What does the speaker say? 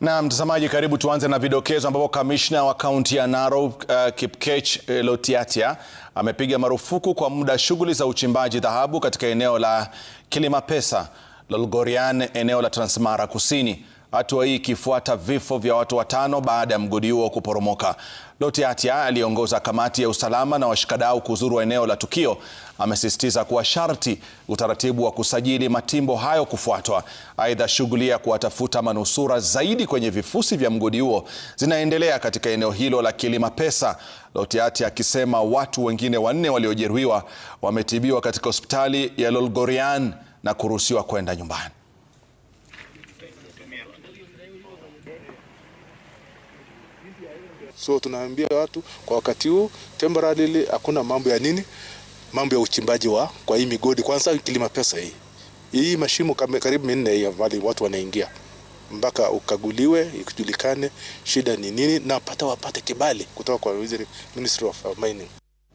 Na mtazamaji, karibu tuanze na vidokezo ambapo kamishna wa kaunti ya Narok Kipkech Lotiatia amepiga marufuku kwa muda shughuli za uchimbaji dhahabu katika eneo la Kilimapesa, Lolgorian, eneo la Transmara Kusini. Hatua hii ikifuata vifo vya watu 5 baada ya mgodi huo kuporomoka. Lotiatia aliongoza kamati ya usalama na washikadau kuzuru eneo la tukio. Amesisitiza kuwa sharti utaratibu wa kusajili matimbo hayo kufuatwa. Aidha, shughuli ya kuwatafuta manusura zaidi kwenye vifusi vya mgodi huo zinaendelea katika eneo hilo la Kilimapesa. Lotiatia akisema watu wengine 4 waliojeruhiwa wametibiwa katika hospitali ya Lolgorian na kuruhusiwa kwenda nyumbani. So tunaambia watu kwa wakati huu temporarily hakuna mambo ya mambo ya uchimbaji kwa hii migodi. Kwanza Kilimapesa hii mashimo karibu 4 ya vali watu wanaingia mpaka ukaguliwe ikujulikane shida ni nini na wapate kibali kutoka kwa Ministry of Mining.